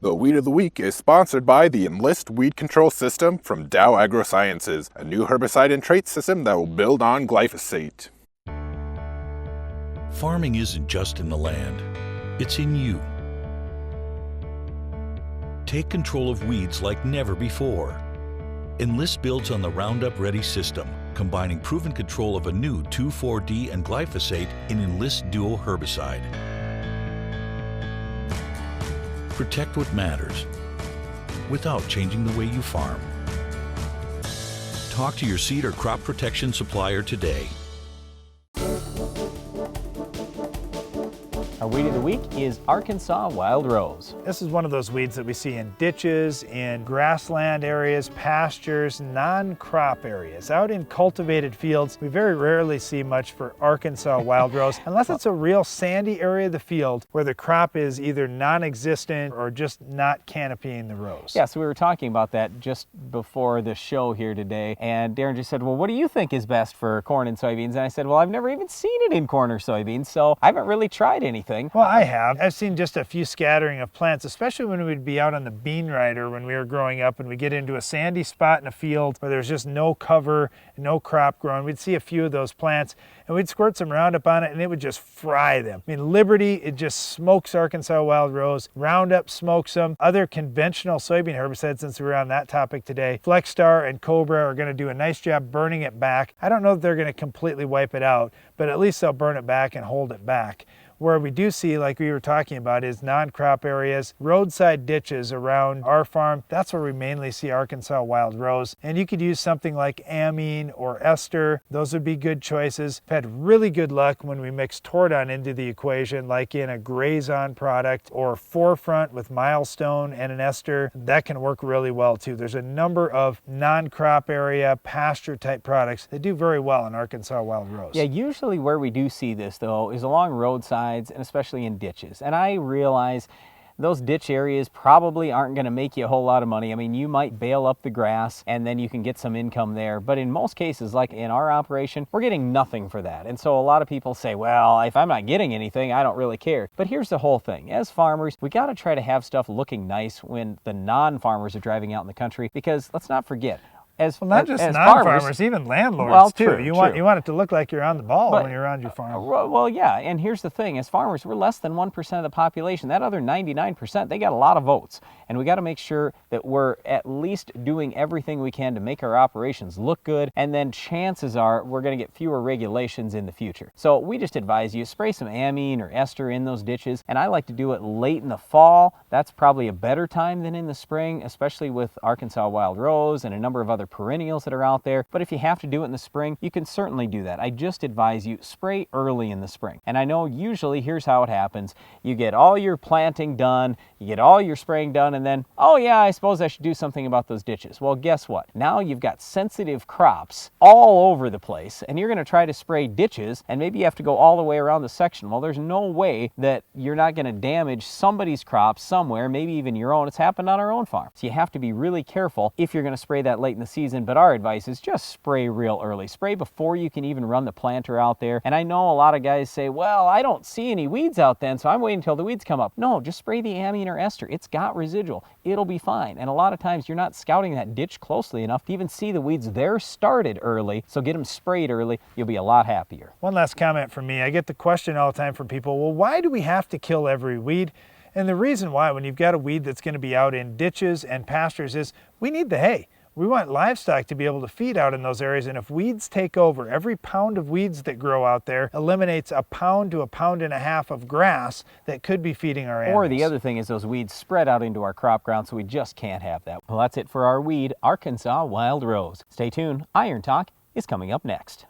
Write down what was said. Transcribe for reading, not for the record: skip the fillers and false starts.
The Weed of the Week is sponsored by the Enlist Weed Control System from Dow AgroSciences, a new herbicide and trait system that will build on glyphosate. Farming isn't just in the land, it's in you. Take control of weeds like never before. Enlist builds on the Roundup Ready system, combining proven control of a new 2,4-D and glyphosate in Enlist Duo herbicide. Protect what matters without changing the way you farm. Talk to your seed or crop protection supplier today. Our Weed of the Week is Arkansas Wild Rose. This is one of those weeds that we see in ditches, in grassland areas, pastures, non-crop areas. Out in cultivated fields, we very rarely see much for Arkansas Wild Rose, unless it's a real sandy area of the field where the crop is either non-existent or just not canopying the rows. Yeah, so we were talking about that just before the show here today, and Darren just said, well, what do you think is best for corn and soybeans? And I said, well, I've never even seen it in corn or soybeans, so I haven't really tried anything. Well, I have. I've seen just a few scattering of plants, especially when we'd be out on the bean rider when we were growing up and we get into a sandy spot in a field where there's just no cover, no crop growing. We'd see a few of those plants and we'd squirt some Roundup on it and it would just fry them. I mean, Liberty, it just smokes Arkansas Wild Rose. Roundup smokes them. Other conventional soybean herbicides, since we're on that topic today, Flexstar and Cobra are going to do a nice job burning it back. I don't know if they're going to completely wipe it out, but at least they'll burn it back and hold it back. Where we do see, like we were talking about, is non-crop areas, roadside ditches around our farm. That's where we mainly see Arkansas Wild Rose. And you could use something like amine or ester. Those would be good choices. I've had really good luck when we mix Tordon into the equation, like in a Grazon product or Forefront with Milestone and an ester. That can work really well too. There's a number of non-crop area, pasture type products that do very well in Arkansas Wild Rose. Yeah, usually where we do see this though is along roadsides and especially in ditches. And I realize those ditch areas probably aren't going to make you a whole lot of money. I mean, you might bale up the grass and then you can get some income there. But in most cases, like in our operation, we're getting nothing for that. And so a lot of people say, well, if I'm not getting anything, I don't really care. But here's the whole thing. As farmers, we got to try to have stuff looking nice when the non-farmers are driving out in the country, because let's not forget, not just non-farmers, even landlords too. You want it to look like you're on the ball when you're around your farm. Well, yeah, and here's the thing. As farmers, we're less than 1% of the population. That other 99%, they got a lot of votes. And we got to make sure that we're at least doing everything we can to make our operations look good, and then chances are we're going to get fewer regulations in the future. So we just advise you, spray some amine or ester in those ditches, and I like to do it late in the fall. That's probably a better time than in the spring, especially with Arkansas Wild Rose and a number of other perennials that are out there. But if you have to do it in the spring, you can certainly do that. I just advise you spray early in the spring. And I know usually here's how it happens. You get all your planting done, you get all your spraying done, and then, oh yeah, I suppose I should do something about those ditches. Well, guess what? Now you've got sensitive crops all over the place, and you're going to try to spray ditches, and maybe you have to go all the way around the section. Well, there's no way that you're not going to damage somebody's crops somewhere, maybe even your own. It's happened on our own farm. So you have to be really careful if you're going to spray that late in the season. But our advice is just spray real early. Spray before you can even run the planter out there. And I know a lot of guys say, well, I don't see any weeds out then, so I'm waiting until the weeds come up. No, just spray the amine or ester. It's got residual. It'll be fine. And a lot of times you're not scouting that ditch closely enough to even see the weeds. They're started early, so get them sprayed early. You'll be a lot happier. One last comment from me. I get the question all the time from people, well, why do we have to kill every weed? And the reason why, when you've got a weed that's going to be out in ditches and pastures, is we need the hay. We want livestock to be able to feed out in those areas, and if weeds take over, every pound of weeds that grow out there eliminates a pound to a pound and a half of grass that could be feeding our animals. Or the other thing is those weeds spread out into our crop ground, so we just can't have that. Well, that's it for our weed, Arkansas Wild Rose. Stay tuned. Iron Talk is coming up next.